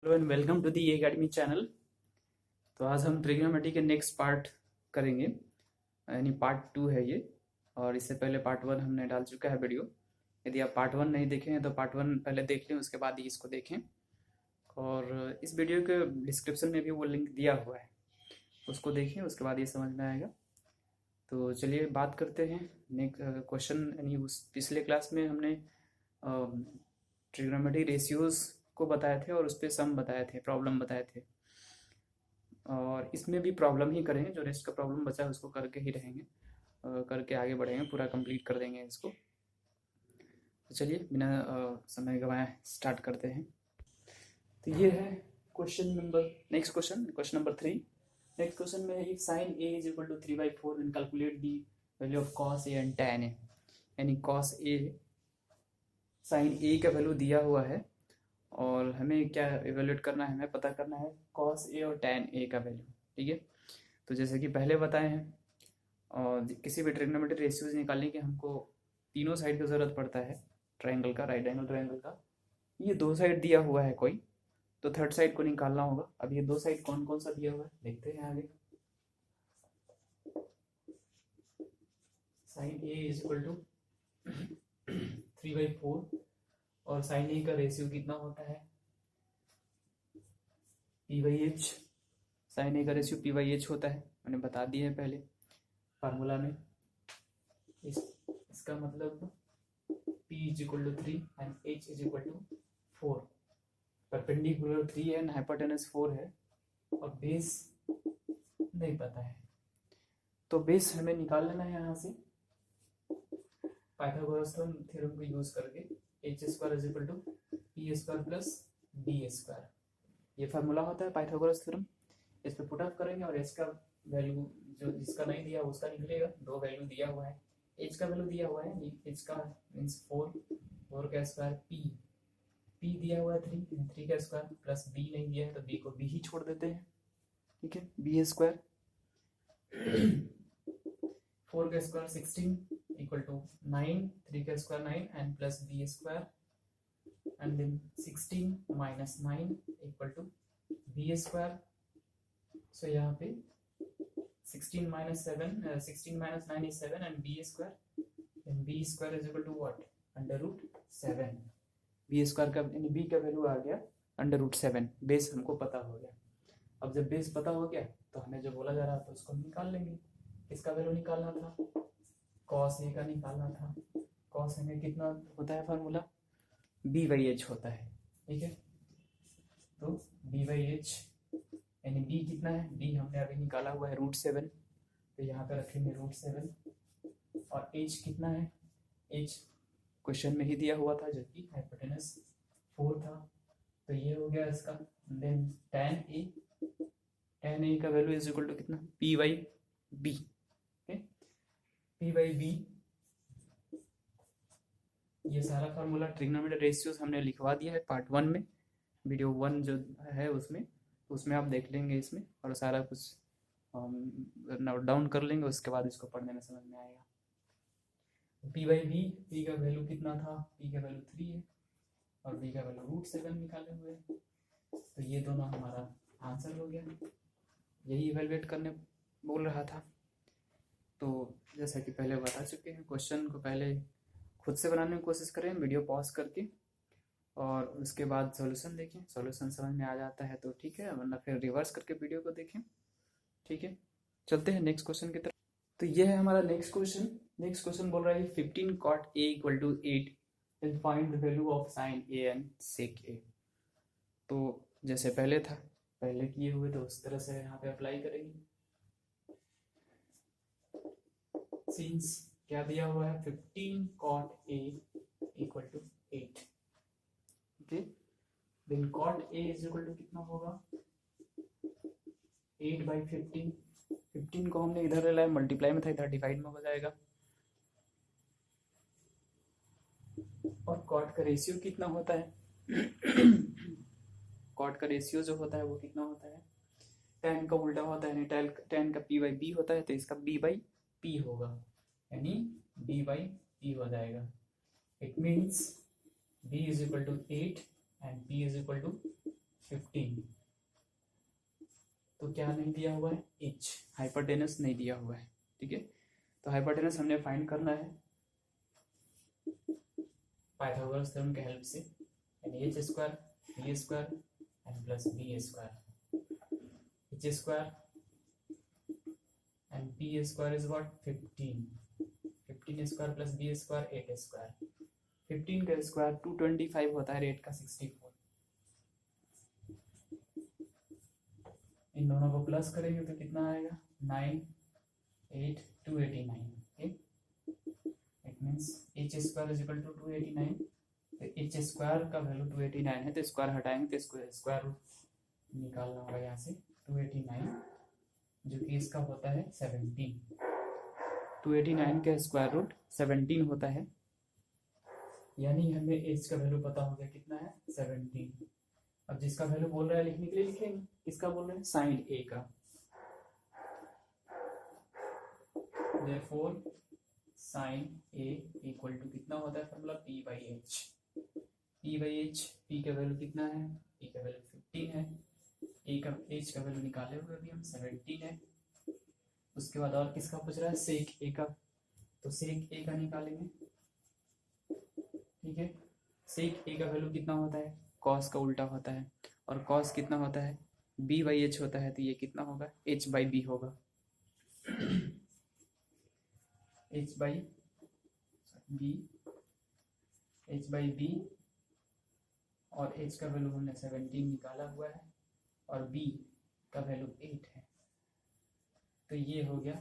Hello and welcome to the academy channel. तो आज हम ट्रिग्नोमेट्री के नेक्स्ट पार्ट करेंगे, यानी पार्ट 2 है ये। और इससे पहले पार्ट 1 हमने डाल चुका है वीडियो। यदि आप पार्ट 1 नहीं देखे हैं तो पार्ट 1 पहले देख लें, उसके बाद ही इसको देखें। और इस वीडियो के डिस्क्रिप्शन में भी वो लिंक दिया हुआ है, उसको देखें, उसके बाद ये समझ में आएगा। तो चलिए बात करते हैं नेक्स्ट क्वेश्चन। यानी उस पिछले क्लास में हमने ट्रिग्नोमेट्री रेशियोज़ को बताए थे और उस पर सम बताए थे, प्रॉब्लम बताए थे। और इसमें भी प्रॉब्लम ही करेंगे, जो रेस्ट का प्रॉब्लम बचा है उसको करके ही रहेंगे, करके आगे बढ़ेंगे, पूरा कंप्लीट कर देंगे इसको। तो चलिए बिना समय गंवाए स्टार्ट करते हैं। तो ये है question number, next question number 3। Next question में if sine A is equal to 3/4 and calculate the value of cos A and tan A. यानी कॉस ए, साइन ए का वैल्यू दिया हुआ है और हमें क्या इवेल्यूएट करना है, हमें पता करना है कॉस ए और टैन ए का वैल्यू। ठीक है, तो जैसे कि पहले बताए हैं, और किसी भी ट्रिग्नोमेट्री रेशियोज निकालने के हमको तीनों साइड की ज़रूरत पड़ता है, ट्रायंगल का, राइट एंगल ट्रायंगल का। ये दो साइड दिया हुआ है कोई, तो थर्ड साइड को निकालना होगा। अब ये दो साइड कौन कौन सा दिया हुआ है देखते हैं आगे। Sine A is equal to 3/4 और साइन ए का रेशियो कितना होता है, p/h। साइन ए का रेशियो p/h होता है, मैंने बता दिया है पहले फार्मूला में। इसका मतलब p is equal to 3 and h is equal to 4। Perpendicular 3 है एंड हाइपोटेनस 4 है और बेस नहीं पता है, तो बेस हमें निकाल लेना है यहाँ से पाइथागोरस थ्योरम को यूज करके। h² is equal to p² plus b²। ये फार्मूला होता है पाइथागोरस थ्योरम। इस पे पुट अप करेंगे और h का वैल्यू जो जिसका नहीं दिया उसका निकलेगा। दो वैल्यू दिया हुआ है, h का वैल्यू दिया हुआ है, h का मीन्स 4 का स्क्वायर, p दिया हुआ है 3 का स्क्वायर प्लस b नहीं दिया है तो b को b ही छोड़ देते हैं। ठीक है, b²। 4 का स्क्वायर 16 इक्वल टू 9, 3 का square 9 and plus b² and then 16 minus 9 equal to b²। so यहाँ पे 16 minus 9 is 7 and b², then b² is equal to what, √7। b² का यानी b का वैल्यू आ गया √7। बेस हमको पता हो गया। अब जब बेस पता हो गया तो हमें जो बोला जा रहा था उसको निकाल लेंगे। किसका वैल्यू निकालना था, कॉस ए का निकालना था। कॉस ए में कितना होता है फार्मूला, b/h होता है। ठीक है, तो b/h यानी b कितना है, b हमने अभी निकाला हुआ है √7, तो यहाँ पे रखेंगे √7। और h कितना है, h क्वेश्चन में ही दिया हुआ था जो कि हाइपोटेनस 4 था, तो ये हो गया इसका। देन tan a का वैल्यू इज इक्वल टू कितना, p/b। p/b, ये सारा फार्मूला ट्रिग्नोमेट्री रेशियोज हमने लिखवा दिया है पार्ट 1 में, वीडियो 1 जो है उसमें आप देख लेंगे इसमें, और सारा कुछ नोट डाउन कर लेंगे, उसके बाद इसको पढ़ने में समझ में आएगा। p/b, p का वैल्यू कितना था, p का वैल्यू 3 है और b का वैल्यू √7 निकाले हुए हैं, तो ये दोनों हमारा आंसर हो गया। यही इवेलुएट करने बोल रहा था। तो जैसा कि पहले बता चुके हैं, क्वेश्चन को पहले खुद से बनाने की कोशिश करें वीडियो पॉज करके, और उसके बाद सॉल्यूशन देखें। सॉल्यूशन समझ में आ जाता है तो ठीक है, वरना फिर रिवर्स करके वीडियो को देखें। ठीक है, चलते हैं नेक्स्ट क्वेश्चन की तरफ। तो ये है हमारा नेक्स्ट क्वेश्चन। नेक्स्ट क्वेश्चन बोल रहा है 15 cot a equal to 8 and find the value of sine A and sec A. तो जैसे पहले था, पहले किए हुए तो उस तरह से यहाँ पे अप्लाई करेंगे। सिंस क्या दिया हुआ है, 15 cot a equal to 8। Okay, then cot a is equal to कितना होगा, 8/15। 15 को हमने इधर ले लाया, मल्टीप्लाई में था, इधर डिवाइड में हो जाएगा। और cot का रेशियो कितना होता है cot का रेशियो जो होता है वो कितना होता है, tan का उल्टा होता है, यानी tan का p/b होता है, तो इसका b/p होगा, यानी b/p हो जाएगा। It means b is equal to 8 and p is equal to 15। क्या नहीं दिया हुआ है, एच, हाइपोटेनस नहीं दिया हुआ है, ठीक है। तो हाइपोटेनस हमने फाइंड करना है पाइथागोरस थ्योरम के हेल्प से, यानी H square B square and plus B square, H square and B square is what 15 square plus B square 8 square, 15 का स्क्वायर 225 होता है, 8 का 64, इन दोनों को प्लस करेंगे तो कितना आएगा 9 8 289, it means H square is equal to 289, तो एच स्क्वायर का वैल्यू 289 है, तो स्क्वायर हटाएंगे तो स्क्वायर रूट निकालना होगा यहाँ से 289, जो कि इसका होता है 17, 289 का स्क्वायर रूट 17 होता है, यानी हमें एच का वैल्यू पता हो गया कितना है 17। अब जिसका वैल्यू बोल रहा है लिखने के लिए लिखेंगे, किसका बोल रहे हैं साइन ए का, therefore sin a equal to कितना होता है formula p by H, p का वैल्यू कितना है, p का वैल्यू 15 है, h का वैल्यू निकाले हुए अभी हम 17 है। उसके बाद और किसका पूछ रहा है सेक a का, तो सेक a का निकालेंगे, ठीक है। सेक a का वैल्यू कितना होता है, कॉस का उल्टा होता है, और कॉस कितना होता है b बाई एच होता है, तो ये कितना होगा h बाई बी होगा, h बाई बी, और h का वैल्यू हमने 17 निकाला हुआ है और b का वैल्यू 8 है, तो ये हो गया,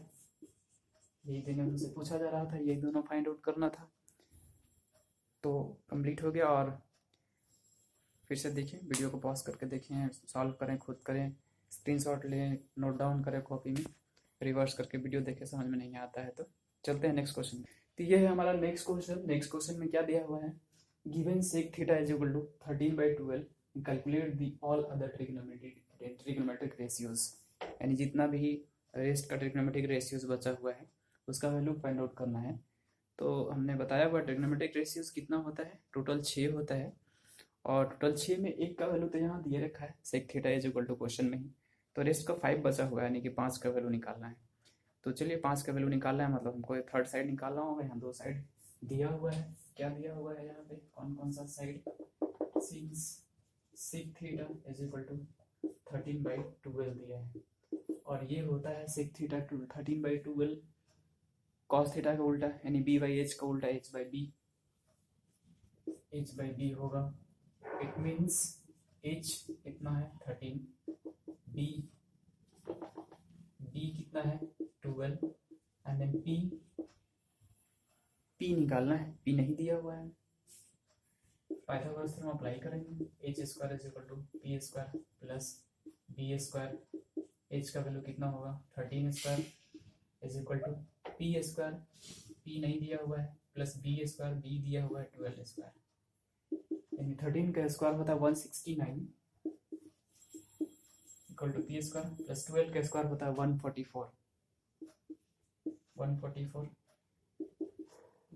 यही दिन हमसे पूछा जा रहा था, यही दोनों फाइंड आउट करना था, तो कंप्लीट हो गया। और फिर से देखिए, वीडियो को पॉज करके देखें, सॉल्व करें, खुद करें, स्क्रीनशॉट लें, नोट डाउन करें कॉपी में, रिवर्स करके वीडियो देखें, समझ में नहीं आता है तो चलते हैं नेक्स्ट क्वेश्चन। तो ये है हमारा नेक्स्ट क्वेश्चन। नेक्स्ट क्वेश्चन में क्या दिया हुआ है, given sec theta is equal to 13/12, calculate the all other trigonometric ratios, यानी जितना भी रेस्ट का ट्रिग्नोमेट्रिक रेशियोज बचा हुआ है उसका वैल्यू फाइंड आउट करना है। तो हमने बताया हुआ ट्रिग्नोमेट्रिक रेशियोज कितना होता है, टोटल 6 होता है, और टोटल 6 में एक का वैल्यू तो यहाँ दिए रखा है sec theta is equal to question में ही, तो रेस्ट का 5 बचा हुआ है, यानी कि 5 का वैल्यू निकालना है। तो चलिए 5 का वैल्यू निकालना है, मतलब हमको थर्ड साइड निकालना होगा, यहाँ 2 साइड दिया हुआ है, क्या दिया हुआ है यहाँ पे, कौन कौन सा side, sec theta is equal to 13/12 दिया है, और ये होता है सेक थीटा 13/12 कॉस थीटा का उल्टा, यानी b बाई एच का उल्टा h बाई बी होगा, इट मीन्स h कितना है 13, b कितना है 12, एंड देन p निकालना है, p नहीं दिया हुआ है, पाइथागोरस थ्योरम अप्लाई करेंगे, h square is equal to p square plus b square, h का वैल्यू कितना होगा 13 square is equal to p square, p नहीं दिया हुआ है, प्लस b स्क्वायर, b दिया हुआ है 12 स्क्वायर, यानी 13 का स्क्वायर होता है 169 equal to p square, plus 12 का स्क्वायर होता है 144,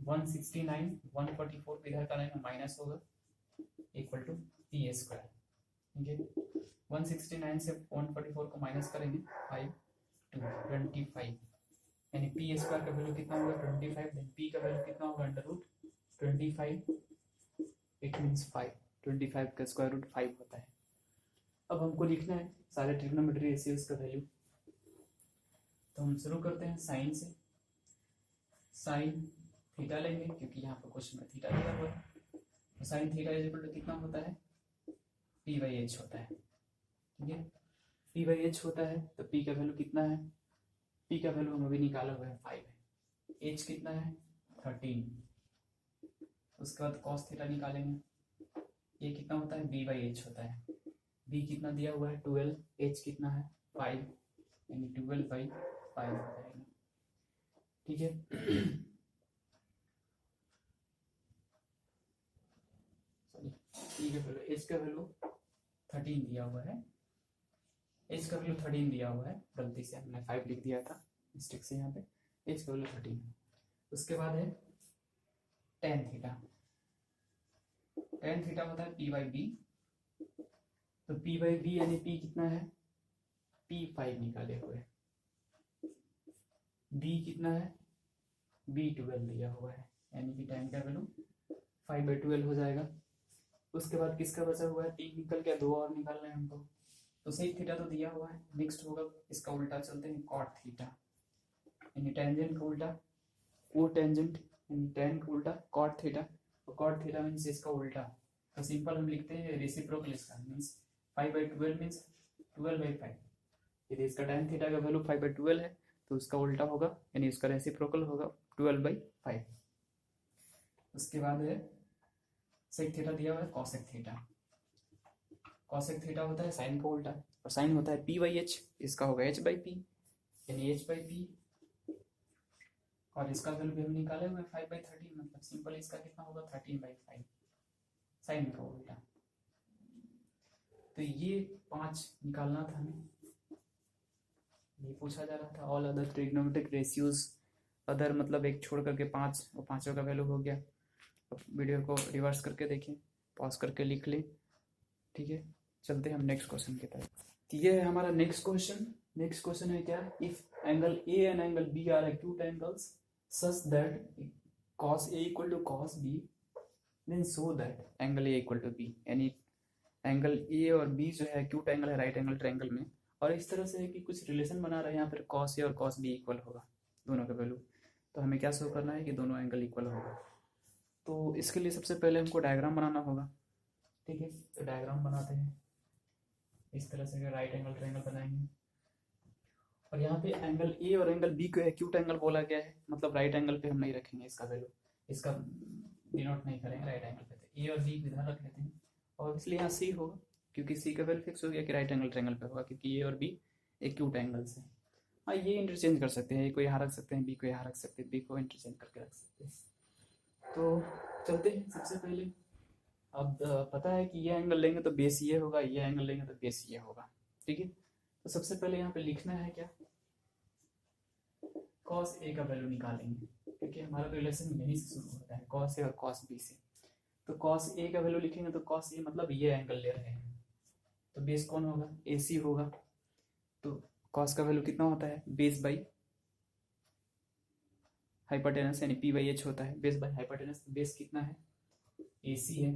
169 144 इधर का लाइन माइनस होगा इक्वल टू p स्क्वायर, ठीक है। 169 से 144 को माइनस करेंगे 5 to 25, यानी p स्क्वायर का वैल्यू कितना होगा 25, देन p का वैल्यू कितना होगा अंडर रूट 25, इट मीन्स 5, 25 का स्क्वायर रूट 5 होता है। अब हमको लिखना है सारे ट्रिग्नोमेट्री रेशियोज का वैल्यू, तो हम शुरू करते हैं साइन से, साइन थीटा लेंगे क्योंकि यहाँ पर क्वेश्चन में थीटा दिया हुआ है, तो sine theta is equal to कितना होता है p बाई एच होता है, ठीक है, p बाई एच होता है, तो p का वैल्यू कितना है, p का वैल्यू हम अभी निकाला हुआ है 5 है, h कितना है 13, उसके बाद cos थीटा निकालेंगे, ये कितना होता है b बाई एच होता है, b कितना दिया हुआ है 12, h कितना है 5, यानी 12/5 हो जाएगा, ठीक है। h का वैल्यू 13 दिया हुआ है, h का वैल्यू 13 दिया हुआ है, गलती से हमने 5 लिख दिया था मिस्टेक से, यहाँ पे h का वैल्यू 13, उसके बाद है tan थीटा, tan थीटा होता है p बाई बी, तो p बाई बी यानी p कितना है, P5 निकाले हुए हैं, B कितना है, B12 दिया हुआ है, यानी कि tan का वैल्यू 5/12 हो जाएगा। उसके बाद किसका बचा हुआ है, 3 निकल गया, 2 और निकालना है हमको, तो sec थीटा तो दिया हुआ है। नेक्स्ट होगा इसका उल्टा, चलते हैं cot थीटा, यानी टेंजेंट का उल्टा, वो टेंजेंट यानी tan का उल्टा cot थीटा, तो cot थीटा मीन्स इसका उल्टा, तो सिंपल हम लिखते हैं रेसिप्रोकल इसका, मीन्स 5/12 मीन्स 12/5। यदि इसका tan थीटा का वैल्यू 5/12 है तो उसका उल्टा होगा, यानी उसका रेसिप्रोकल होगा 12/5। उसके बाद है सेक थीटा दिया हुआ है कॉसेक थीटा, कॉसेक थीटा होता है साइन का उल्टा, और साइन होता है P/H, इसका होगा H/P, यानी H/P, और इसका वैल्यू भी हम निकाले हुए 5/13, मतलब सिंपल इसका कितना होगा 13/5, साइन का उल्टा। तो ये 5 निकालना था हमें, ये पूछा जा रहा था। All other trigonometric ratios, other मतलब एक छोड़ करके 5, और पांचों का वैल्यू हो गया। अब वीडियो को रिवर्स करके देखें, पॉज करके लिख लें, ठीक है। चलते हैं हम नेक्स्ट क्वेश्चन की तरफ। तो ये है हमारा नेक्स्ट क्वेश्चन। नेक्स्ट क्वेश्चन है क्या, if angle A and angle B are acute angles such that cos A equal to cos B, then so that angle A equal to B, यानी angle A और B जो है acute angle है right angle triangle में, और इस तरह से है कि कुछ रिलेशन बना रहे हैं यहाँ पर, cos A और cos B इक्वल होगा दोनों का वैल्यू। तो हमें क्या शो करना है कि दोनों एंगल इक्वल होगा। तो इसके लिए सबसे पहले हमको डायग्राम बनाना होगा, ठीक है। तो डायग्राम बनाते हैं इस तरह से, राइट एंगल ट्रायंगल बनाएंगे, और यहाँ पे एंगल ए और एंगल बी को एक्यूट एंगल बोला गया है, मतलब राइट एंगल पे हम नहीं रखेंगे इसका वैल्यू, इसका डिनोट नहीं करेंगे राइट एंगल पे, तो ए और बी इधर रख लेते हैं, और इसलिए यहाँ सी होगा, क्योंकि सी का वैल्यू फिक्स हो गया कि राइट एंगल ट्रायंगल पे होगा, क्योंकि ए और बी एक्यूट एंगल्स हैं। हाँ, ये इंटरचेंज कर सकते हैं, ए को यहाँ रख सकते हैं, बी को यहाँ रख सकते हैं, बी को इंटरचेंज करके रख सकते हैं। तो चलते हैं सबसे पहले, अब पता है कि ये एंगल लेंगे तो बेस ये होगा, ये एंगल लेंगे तो बेस ये होगा, ठीक है। तो सबसे पहले यहाँ पे लिखना है क्या, cos A का वैल्यू निकालेंगे, क्योंकि हमारा रिलेशन यहीं से शुरू होता है, cos A और cos B से। तो cos A का वैल्यू लिखेंगे तो cos A मतलब ये एंगल ले रहे हैं, तो बेस कौन होगा, AC होगा। तो cos का वैल्यू कितना होता है, बेस बाई हाइपोटेनस, यानी P/H होता है, बेस बाई हाइपोटेनस। बेस कितना है, AC है,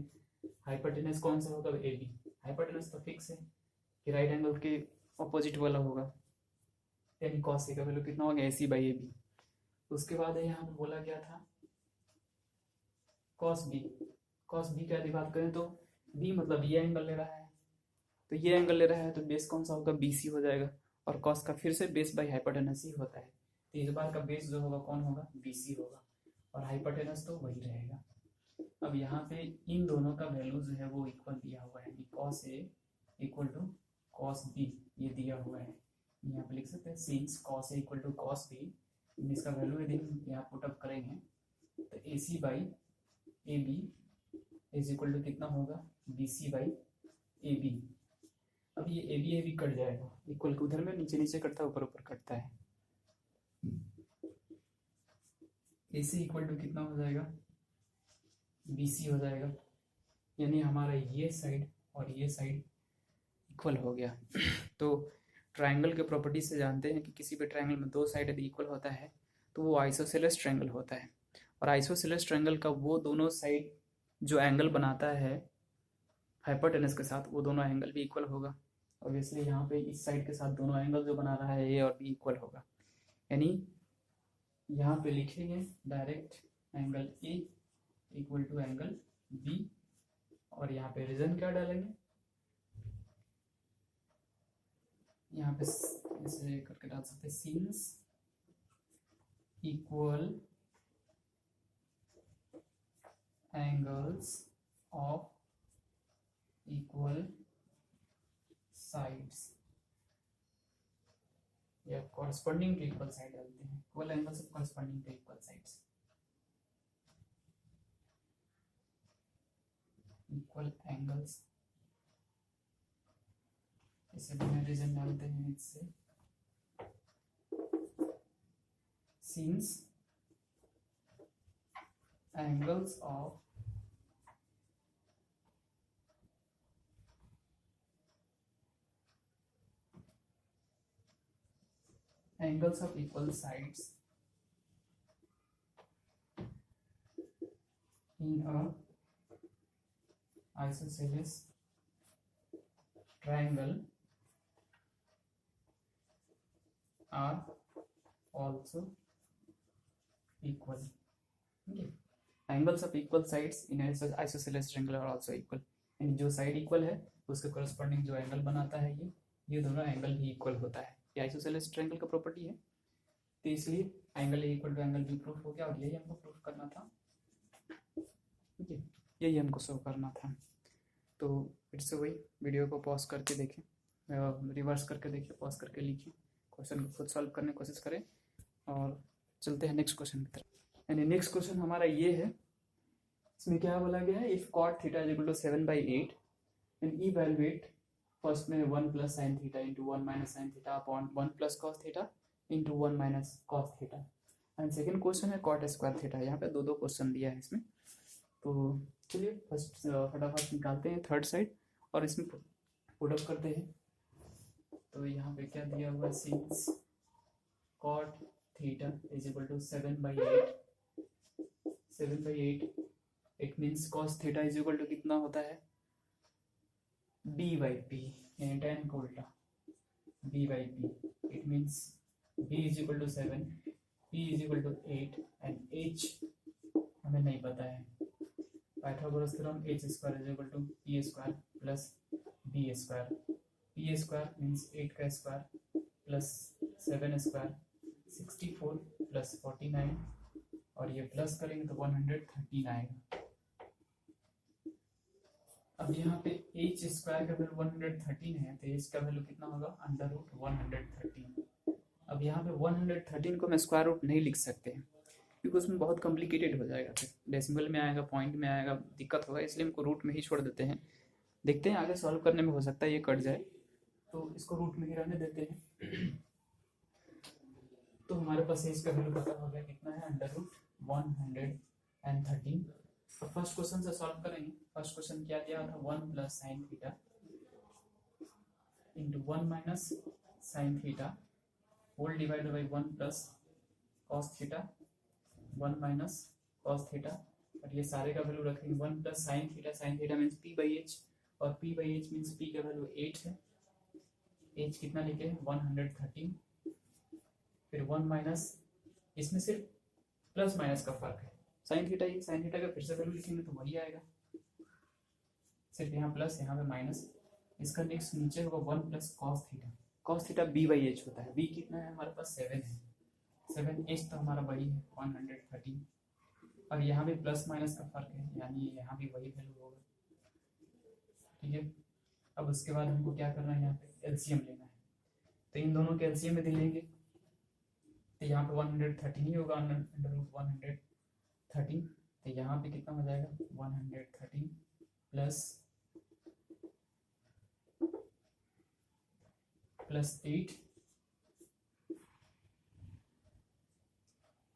हाइपोटेनस कौन सा होगा, AB। हाइपोटेनस तो फिक्स है कि राइट एंगल के ऑपोजिट वाला होगा, यानी cos A का वैल्यू कितना होगा, AC/AB। उसके बाद यहाँ पे बोला गया था cos B, cos B का यदि बात करें तो B मतलब ये एंगल ले रहा है, तो ये एंगल ले रहा है, तो बेस कौन सा होगा, BC हो जाएगा, और cos का फिर से बेस बाई हाइपोटेनस ही होता है, तो इस बार का बेस जो होगा कौन होगा, BC होगा, और हाइपोटेनस तो वही रहेगा। अब यहाँ पे इन दोनों का वैल्यू जो है वो इक्वल दिया हुआ है, cos A equal to cos B, ये दिया हुआ है, यहाँ पे लिख सकते हैं since cos A equal to cos B, इसका वैल्यू यदि हम यहाँ पुट अप करेंगे तो AC/AB इज इक्वल टू कितना होगा, BC/AB। अब ये AB कट जाएगा, इक्वल के उधर में नीचे नीचे कटता है, ऊपर ऊपर कटता है, AC इक्वल टू कितना हो जाएगा, BC हो जाएगा, यानी हमारा ये साइड और ये साइड इक्वल हो गया। तो ट्रायंगल के प्रॉपर्टी से जानते हैं कि किसी भी ट्रायंगल में दो साइड यदि इक्वल होता है तो वो आइसोसेलेस ट्रायंगल होता है, और आइसोसेलेस ट्रायंगल का वो दोनों साइड जो एंगल बनाता है हाइपोटेनस के साथ, वो दोनों एंगल भी इक्वल होगा। ऑब्वियसली यहाँ पे इस साइड के साथ दोनों एंगल जो बना रहा है ए और बी इक्वल होगा, यानी यहाँ पे लिखेंगे direct angle A equal to angle B, और यहाँ पे रीजन क्या डालेंगे, यहाँ पे इसे करके डाल सकते हैं since equal angles of equal sides, या कॉरस्पॉन्डिंग टू इक्वल साइड डालते हैं, equal angles of corresponding to equal sides, equal angles, इसे बिना रीजन डालते हैं, इससे since angles of angles of equal sides in a isosceles triangle are also equal. Okay. Angles of equal sides in isosceles triangle are also equal. यानी जो side equal है उसके corresponding जो एंगल बनाता है ये दोनों एंगल भी इक्वल होता है. ये आइसोसेलेस ट्रायंगल का प्रॉपर्टी है, तो इसलिए angle A equal to angle B proof हो गया और यही हमको प्रूफ करना था. ठीक है, यही हमको शो करना था. तो फिर से वही वीडियो को पॉज करके देखें, रिवर्स करके देखिए, पॉज करके लिखिए, क्वेश्चन को खुद सॉल्व करने की कोशिश करें और चलते हैं नेक्स्ट क्वेश्चन की तरफ. यानी नेक्स्ट क्वेश्चन हमारा ये है, इसमें क्या बोला गया है, if cot theta is equal to 7/8 and evaluate first में 1 plus sine theta into 1 minus sine theta upon 1 plus cos theta into 1 minus cos theta. And second question है कॉट स्क्वायर थीटा. यहाँ पे दो क्वेश्चन दिया है इसमें, तो चलिए फर्स्ट फटाफट निकालते हैं थर्ड साइड और इसमें पुट अप करते हैं. तो यहाँ पे क्या दिया हुआ है, since cot theta is equal to 7/8 it means cos theta is equal to कितना होता है, b/p, यानी tan का उल्टा b/p. It means b is equal to 7, p is equal to 8 and h हमें नहीं पता है. Pythagoras theorem h square is equal to p square plus b square. p square means 8 का स्क्वायर प्लस 7 स्क्वायर 64 प्लस 49 और ये plus करेंगे तो 113 आएगा. अब यहाँ पे h स्क्वायर का वैल्यू 113 है, तो h का वैल्यू कितना होगा, √113. अब यहाँ पे 113 को मैं स्क्वायर रूट नहीं लिख सकते क्योंकि उसमें बहुत कॉम्प्लिकेटेड हो जाएगा, फिर डेसिमल में आएगा, पॉइंट में आएगा, दिक्कत होगा, इसलिए हमको रूट में ही छोड़ देते हैं. देखते हैं आगे सॉल्व करने में हो सकता है ये कट जाए, तो इसको रूट में ही रहने देते हैं. तो हमारे पास h का वैल्यू पता हो गया कितना है, √113. तो फर्स्ट क्वेश्चन से सॉल्व करेंगे. फर्स्ट क्वेश्चन क्या दिया था, 1 plus sine theta into 1 minus sine theta whole divided by 1 plus cos theta 1 minus cos theta. और ये सारे का वैल्यू रखेंगे 1 plus sine theta means p/h और p/h मीन्स p का वैल्यू 8 है. h कितना लिखे, 113. फिर 1 माइनस, इसमें सिर्फ प्लस माइनस का फर्क है, साइन थीटा का फिर से वैल्यू लिखेंगे तो वही आएगा, सिर्फ यहाँ प्लस यहाँ पे माइनस. इसका नेक्स्ट नीचे होगा 1 प्लस कॉस थीटा b/h होता है. b कितना है हमारे पास, 7 है. 7 h तो हमारा वही है 113 और यहाँ भी प्लस माइनस का फर्क है, यानी यहाँ भी वही वैल्यू होगा. ठीक है, अब उसके बाद हमको क्या करना है, यहाँ पे एलसीएम लेना है. तो इन दोनों के एलसीएम में लेंगे तो यहाँ पे 113 ही होगा, √113. तो यहाँ पे कितना हो जाएगा, 113 प्लस 8.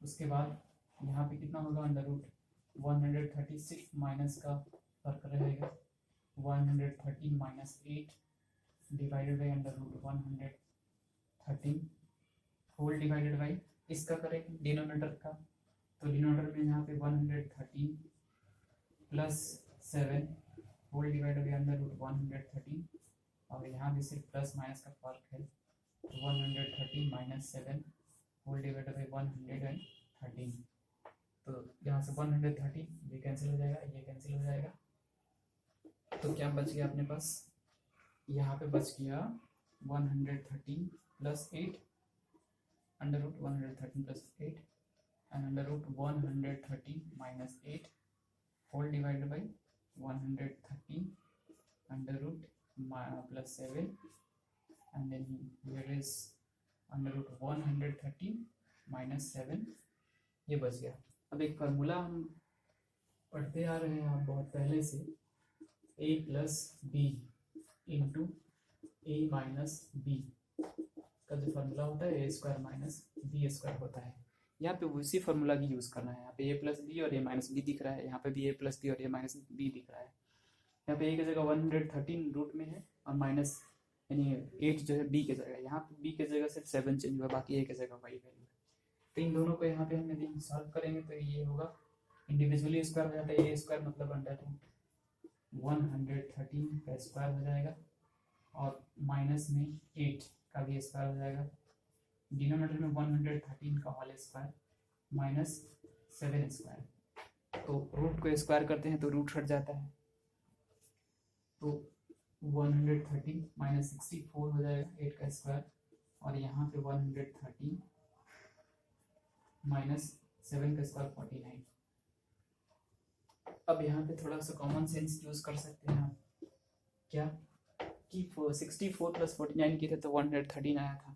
उसके बाद यहाँ पे कितना होगा, √136 माइनस का फर्क रहेगा, 113 minus 8 divided by √113 whole divided by, इसका करेंगे डिनोमिनेटर का, तो डिनोमिनेटर में यहाँ पे 113 प्लस 7 होल डिवाइडेड बाई √113 और यहाँ भी सिर्फ प्लस माइनस का फर्क है, 113 माइनस 7 होल डिवाइडेड बाई 113. तो यहाँ से 113 ये कैंसिल हो जाएगा, ये कैंसिल हो जाएगा. तो क्या बच गया अपने पास, यहाँ पे बच गया 113 plus 8 √113 plus 8 and √113 minus 8 whole divided by 113 plus 7 and then here is √113 minus 7. ये बच गया. अब एक फार्मूला हम पढ़ते आ रहे हैं आप बहुत पहले से, a plus B into a minus B का जो फार्मूला होता है, a square minus B square होता है. यहाँ पे उसी फार्मूला की यूज़ करना है. यहाँ पे a प्लस बी और a माइनस बी दिख रहा है, यहाँ पे भी a प्लस बी और a माइनस बी दिख रहा है. यहाँ पे a की जगह 113 रूट में है और माइनस यानी 8 जो है बी के जगह, यहाँ पे बी के जगह सिर्फ 7 चेंज हुआ, बाकी ए के जगह वही वैल्यू। तो इन दोनों को यहाँ पे हम यदि सॉल्व करेंगे तो ये होगा इंडिविजुअली स्क्वायर हो जाता है, ए स्क्वायर मतलब अंडर रूट 113 का स्क्वायर हो जाएगा और माइनस में 8 का भी स्क्वायर हो जाएगा, डिनोमिनेटर में 113 का होल स्क्वायर माइनस 7 स्क्वायर। तो रूट को स्क्वायर करते हैं तो रूट हट जाता है, तो 113 माइनस 64 हो जाएगा 8 का स्क्वायर, और यहाँ पे 113 माइनस 7 का स्क्वायर 49। अब यहाँ पे थोड़ा सा कॉमन सेंस यूज कर सकते हैं आप, क्या कि 64 प्लस 49 की थे तो 113 आया था।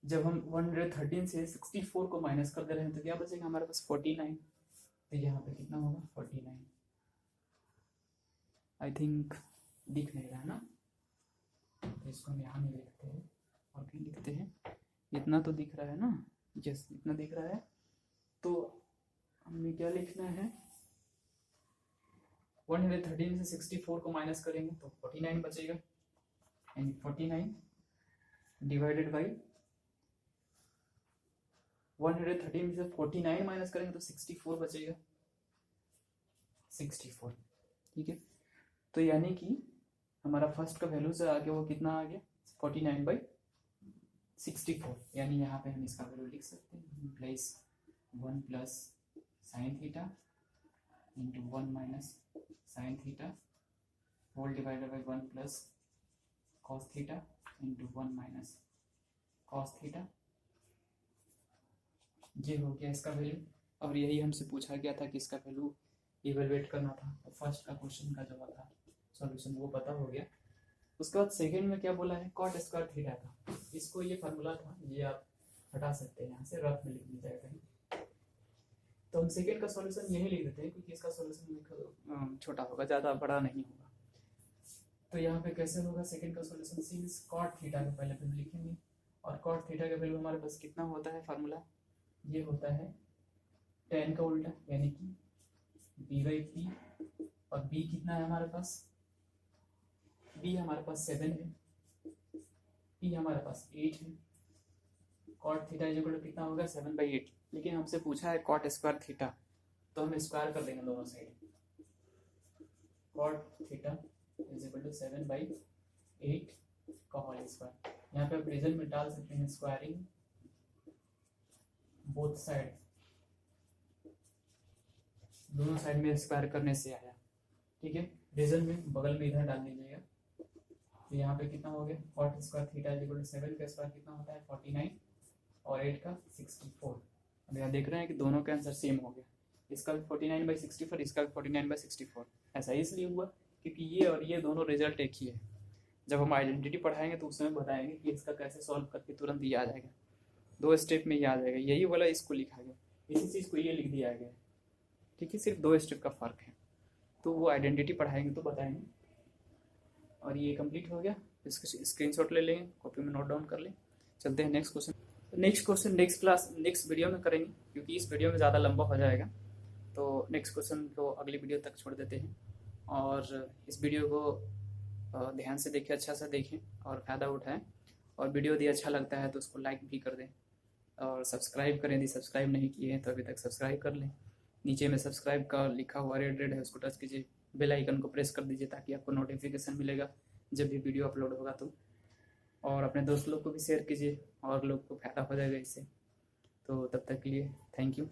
जब हम 113 से 64 को माइनस कर दे रहे हैं तो क्या बचेगा हमारे पास 49। तो यहाँ पे कितना होगा 49। आई थिंक दिख नहीं रहा है ना, तो इसको हम यहाँ नहीं लिखते हैं और कहीं लिखते हैं, इतना तो दिख रहा है ना, यस इतना दिख रहा है। तो हमें क्या लिखना है, 113 से 64 को माइनस करेंगे तो 49 बचेगा, यानी 49 डिवाइडेड बाई 113 से 49 माइनस करेंगे तो 64 बचेगा, 64। ठीक है, तो यानी कि हमारा फर्स्ट का वैल्यू से आगे वो कितना आ गया 49/64, यानी यहाँ पे हम इसका वैल्यू लिख सकते हैं plus 1 plus sine theta into 1 minus sine theta whole divided by 1 plus cos theta into 1 minus cos theta. ये हो गया इसका वैल्यू, और यही हमसे पूछा गया था कि इसका वैल्यू इवेलुएट करना था। तो फर्स्ट का क्वेश्चन का जो था सॉल्यूशन वो पता हो गया। उसके बाद सेकंड में क्या बोला है, कॉट स्क्वायर थीटा का, इसको ये फार्मूला था, ये आप हटा सकते हैं यहाँ से, रफ में लिख लीजिएगा कहीं। तो हम सेकंड का सॉल्यूशन यही लिख देते हैं क्योंकि इसका सॉल्यूशन छोटा होगा, ज़्यादा बड़ा नहीं होगा। तो यहाँ पे कैसे होगा सेकंड का सॉल्यूशन, सिंस कॉट थीटा का पहले हम लिखेंगे, और कॉट थीटा का वैल्यू हमारे पास कितना होता है फार्मूला, ये होता है tan का उल्टा यानी कि b/p, और b कितना है हमारे पास, b हमारे पास 7 है, p हमारे पास 8 है, cot theta is equal to कितना होगा 7/8। लेकिन हमसे पूछा है कॉट स्क्वायर थीटा, तो हम स्क्वायर कर देंगे दोनों side, cot theta is equal to 7/8 का होल स्क्वायर। यहाँ पे आप रिजल्ट में डाल सकते हैं स्क्वायरिंग बोथ साइड, दोनों साइड में स्क्वायर करने से आया। ठीक है, रीजन में बगल में इधर डाल दीजिएगा, तो यहाँ पे कितना हो गया cot square theta is equal to 7 का स्क्वायर कितना होता है 49 और 8 का 64। अब यहाँ देख रहे हैं कि दोनों का आंसर सेम हो गया, इसका भी 49/64, इसका भी 49/64। ऐसा इसलिए हुआ क्योंकि ये और ये दोनों रिजल्ट एक ही है। जब हम आइडेंटिटी पढ़ाएंगे तो उसमें बताएंगे कि इसका कैसे सॉल्व करके तुरंत ये आ जाएगा, 2 स्टेप में ये आ जाएगा। यही वाला इसको लिखा गया, इसी चीज़ को ये लिख दिया गया। ठीक है, सिर्फ 2 स्टेप का फ़र्क है, तो वो आइडेंटिटी पढ़ाएंगे तो बताएंगे। और ये कंप्लीट हो गया, इसका स्क्रीनशॉट ले लेंगे, कॉपी में नोट डाउन कर लें। चलते हैं next question next class next video में करेंगे, क्योंकि इस वीडियो में ज़्यादा लंबा हो जाएगा। तो नेक्स्ट क्वेश्चन को अगली वीडियो तक छोड़ देते हैं, और इस वीडियो को ध्यान से देखें, अच्छा सा देखें और फ़ायदा उठाएं। और वीडियो यदि अच्छा लगता है तो उसको लाइक भी कर दें और सब्सक्राइब करें, यदि सब्सक्राइब नहीं किए हैं तो अभी तक सब्सक्राइब कर लें। नीचे में सब्सक्राइब का लिखा हुआ रेड है, उसको टच कीजिए, बेल आइकन को प्रेस कर दीजिए ताकि आपको नोटिफिकेशन मिलेगा जब भी वीडियो अपलोड होगा तो। और अपने दोस्त लोग को भी शेयर कीजिए और लोग को फ़ायदा हो जाएगा इससे। तो तब तक के लिए थैंक यू।